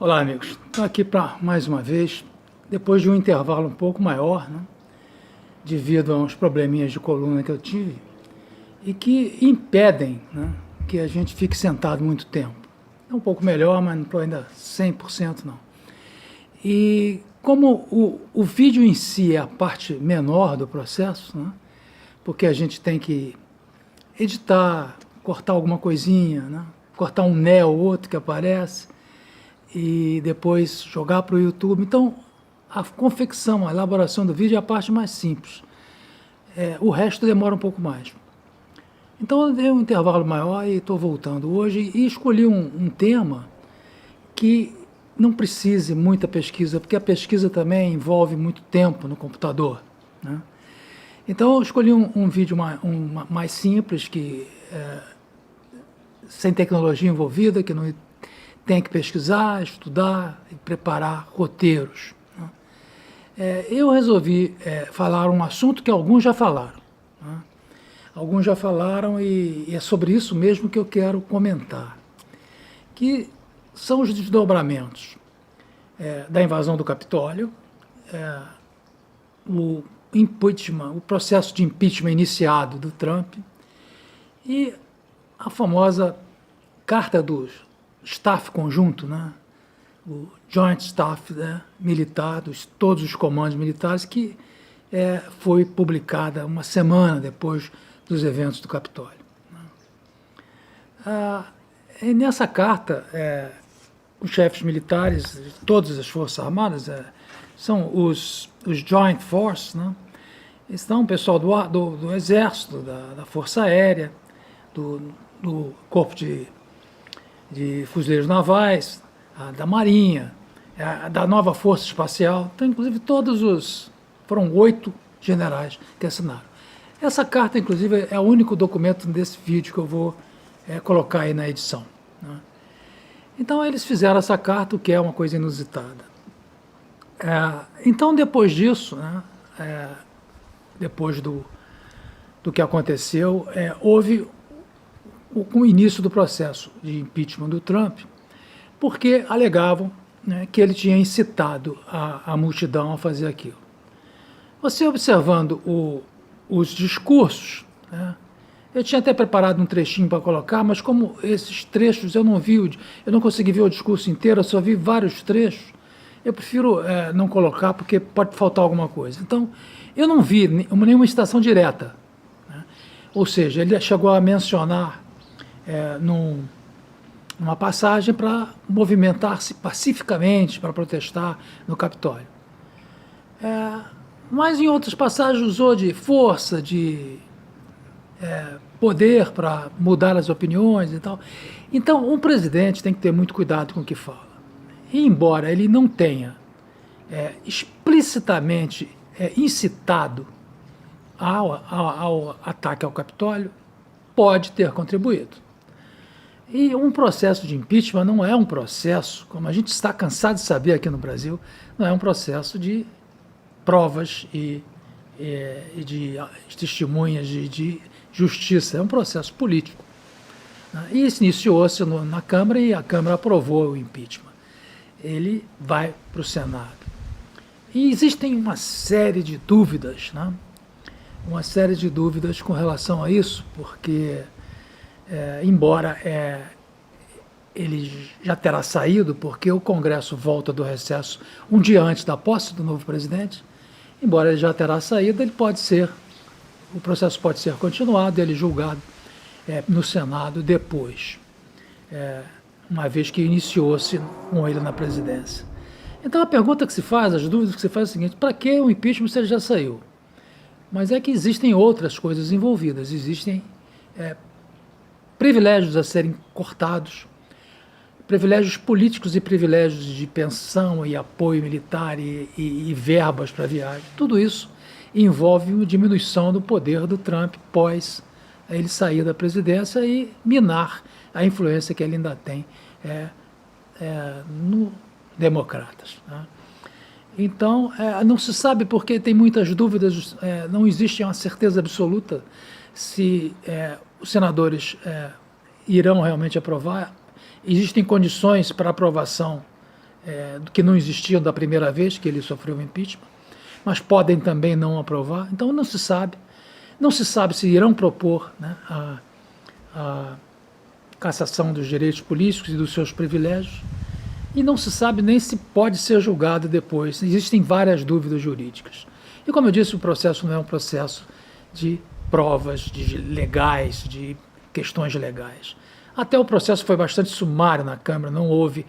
Olá, amigos. Estou aqui para mais uma vez, depois de um intervalo um pouco maior, né, devido a uns probleminhas de coluna que eu tive e que impedem, né, que a gente fique sentado muito tempo. É um pouco melhor, mas não estou ainda 100% não. E como o vídeo em si é a parte menor do processo, né, porque a gente tem que editar, cortar alguma coisinha, né, cortar um né ou outro que aparece, e depois jogar para o YouTube. Então, a confecção, a elaboração do vídeo é a parte mais simples. O resto demora um pouco mais. Então, eu dei um intervalo maior e estou voltando hoje e escolhi um tema que não precise muita pesquisa, porque a pesquisa também envolve muito tempo no computador, né? Então, eu escolhi um vídeo mais simples, sem tecnologia envolvida, que não tem que pesquisar, estudar e preparar roteiros, né? Eu resolvi falar um assunto que alguns já falaram, né? Alguns já falaram e é sobre isso mesmo que eu quero comentar, que são os desdobramentos da invasão do Capitólio, o impeachment, o processo de impeachment iniciado do Trump e a famosa carta do staff conjunto, né? O Joint Staff, né, militar, todos os comandos militares, que foi publicada uma semana depois dos eventos do Capitólio, né? E nessa carta, os chefes militares de todas as Forças Armadas, são os Joint Force, né? Estão o pessoal do Exército, da Força Aérea, do Corpo de Fuzileiros Navais, da Marinha, da nova Força Espacial. Então, inclusive, foram 8 generais que assinaram. Essa carta, inclusive, é o único documento desse vídeo que eu vou colocar aí na edição, né? Então, eles fizeram essa carta, o que é uma coisa inusitada. Então, depois disso, né, depois do que aconteceu, houve o início do processo de impeachment do Trump, porque alegavam, né, que ele tinha incitado a multidão a fazer aquilo. Você observando os discursos, né, eu tinha até preparado um trechinho para colocar, mas como esses trechos eu não consegui ver o discurso inteiro, eu só vi vários trechos, eu prefiro não colocar porque pode faltar alguma coisa. Então, eu não vi nenhuma citação direta, né? Ou seja, ele chegou a mencionar numa passagem para movimentar-se pacificamente, para protestar no Capitólio. Mas em outras passagens usou de força, de poder para mudar as opiniões e tal. Então, um presidente tem que ter muito cuidado com o que fala. E embora ele não tenha explicitamente incitado ao ataque ao Capitólio, pode ter contribuído. E um processo de impeachment não é um processo, como a gente está cansado de saber aqui no Brasil, não é um processo de provas e de testemunhas de justiça, é um processo político, né? E isso iniciou-se na Câmara e a Câmara aprovou o impeachment. Ele vai para o Senado. E existem uma série de dúvidas, né? Uma série de dúvidas com relação a isso, porque embora ele já terá saído, porque o Congresso volta do recesso um dia antes da posse do novo presidente, embora ele já terá saído, o processo pode ser continuado, ele julgado no Senado depois, uma vez que iniciou-se com ele na presidência. Então a pergunta que se faz, as dúvidas que se faz é o seguinte: para que o impeachment se ele já saiu? Mas é que existem outras coisas envolvidas, existem privilégios a serem cortados, privilégios políticos e privilégios de pensão e apoio militar e verbas para viagem. Tudo isso envolve uma diminuição do poder do Trump pós ele sair da presidência e minar a influência que ele ainda tem no Democratas, né? Então, não se sabe porque tem muitas dúvidas, não existe uma certeza absoluta se os senadores irão realmente aprovar. Existem condições para aprovação que não existiam da primeira vez que ele sofreu o impeachment, mas podem também não aprovar. Então não se sabe. Não se sabe se irão propor, né, a cassação dos direitos políticos e dos seus privilégios, e não se sabe nem se pode ser julgado depois. Existem várias dúvidas jurídicas. E como eu disse, o processo não é um processo de provas legais, de questões legais. Até o processo foi bastante sumário na Câmara, não houve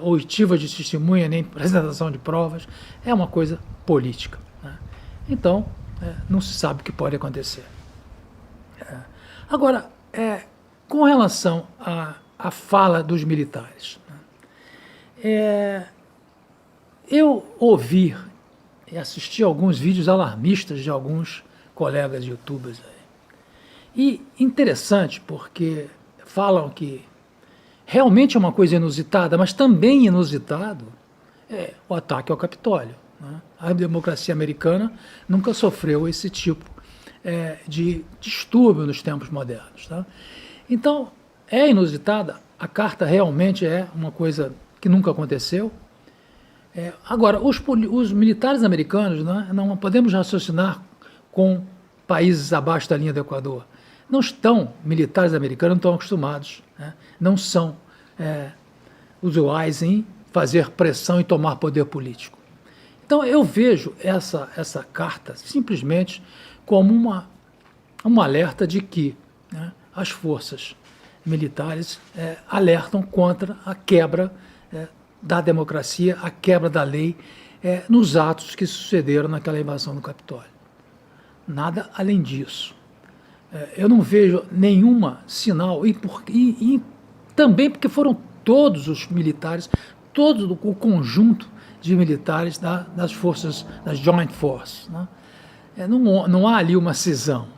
oitiva de testemunha, nem apresentação de provas, é uma coisa política, né? Então, não se sabe o que pode acontecer. Agora, com relação à fala dos militares, né, eu ouvi e assisti a alguns vídeos alarmistas de alguns colegas youtubers aí. E interessante porque falam que realmente é uma coisa inusitada, mas também inusitado é o ataque ao Capitólio, né? A democracia americana nunca sofreu esse tipo de distúrbio nos tempos modernos, tá? Então, é inusitada, a carta realmente é uma coisa que nunca aconteceu. Agora, os militares americanos, né, não podemos raciocinar com países abaixo da linha do Equador. Militares americanos não estão acostumados, né, não são usuais em fazer pressão e tomar poder político. Então eu vejo essa carta simplesmente como um alerta de que, né, as forças militares alertam contra a quebra da democracia, a quebra da lei nos atos que sucederam naquela invasão do Capitólio. Nada além disso. Eu não vejo nenhuma sinal, e também porque foram todos os militares, todo o conjunto de militares das forças, das Joint Force, né? Não há ali uma cisão.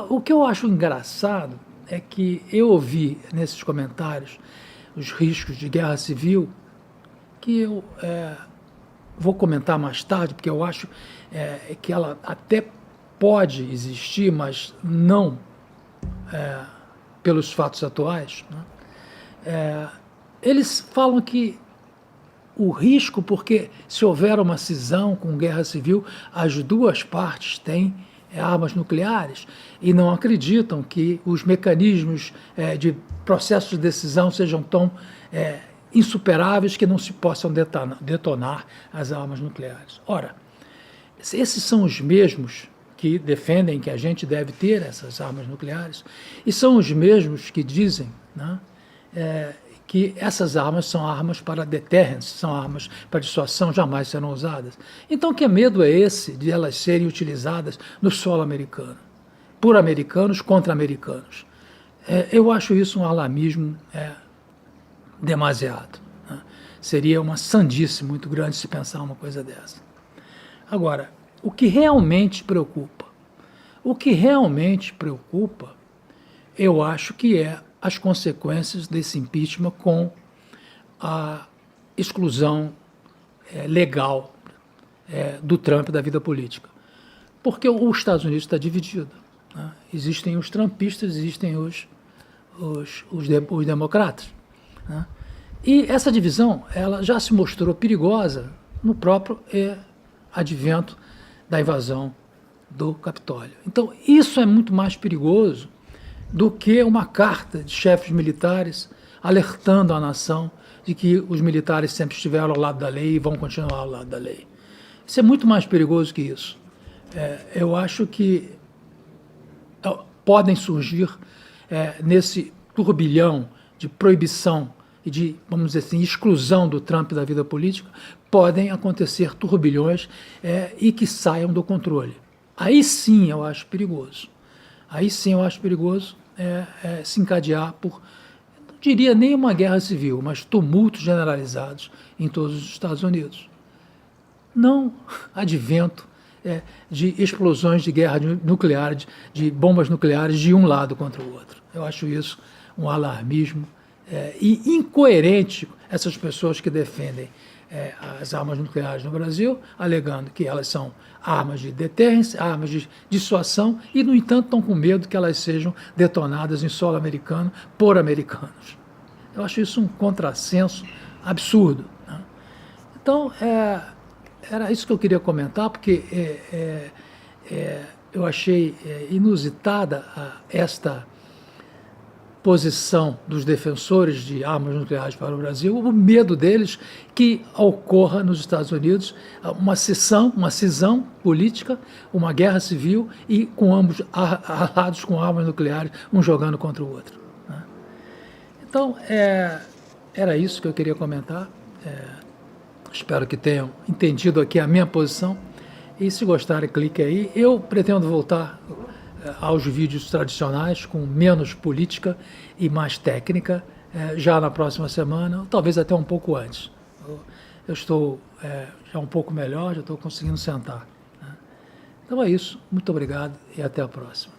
O que eu acho engraçado é que eu ouvi nesses comentários os riscos de guerra civil, que eu vou comentar mais tarde, porque eu acho que ela até pode existir, mas não pelos fatos atuais, né? Eles falam que o risco, porque se houver uma cisão com guerra civil, as duas partes têm armas nucleares e não acreditam que os mecanismos de processo de decisão sejam tão insuperáveis que não se possam detonar as armas nucleares. Ora, esses são os mesmos que defendem que a gente deve ter essas armas nucleares e são os mesmos que dizem, né, que essas armas são armas para deterrence, são armas para dissuasão, jamais serão usadas. Então, que medo é esse de elas serem utilizadas no solo americano, por americanos contra americanos? Eu acho isso um alarmismo demasiado, né? Seria uma sandice muito grande se pensar uma coisa dessa. Agora, o que realmente preocupa? O que realmente preocupa, eu acho que as consequências desse impeachment com a exclusão legal do Trump da vida política. Porque os Estados Unidos está dividido, né? Existem os trumpistas, existem os democratas, né? E essa divisão ela já se mostrou perigosa no próprio advento da invasão do Capitólio. Então, isso é muito mais perigoso do que uma carta de chefes militares alertando a nação de que os militares sempre estiveram ao lado da lei e vão continuar ao lado da lei. Isso é muito mais perigoso que isso. Eu acho que podem surgir nesse turbilhão de proibição e de, vamos dizer assim, exclusão do Trump da vida política, podem acontecer turbilhões e que saiam do controle. Aí sim eu acho perigoso. Aí sim eu acho perigoso se encadear por, não diria nem uma guerra civil, mas tumultos generalizados em todos os Estados Unidos. Não advento de explosões de guerra nuclear, de bombas nucleares de um lado contra o outro. Eu acho isso um alarmismo e incoerente essas pessoas que defendem as armas nucleares no Brasil, alegando que elas são armas de deterrência, armas de dissuasão, e, no entanto, estão com medo que elas sejam detonadas em solo americano por americanos. Eu acho isso um contrassenso absurdo, né? Então, era isso que eu queria comentar, porque eu achei inusitada esta posição dos defensores de armas nucleares para o Brasil, o medo deles que ocorra nos Estados Unidos uma cisão política, uma guerra civil e com ambos armados com armas nucleares, um jogando contra o outro, né? Então, era isso que eu queria comentar. Espero que tenham entendido aqui a minha posição. E se gostarem, clique aí. Eu pretendo voltar aos vídeos tradicionais, com menos política e mais técnica, já na próxima semana, ou talvez até um pouco antes. Eu estou já um pouco melhor, já estou conseguindo sentar, né? Então é isso. Muito obrigado e até a próxima.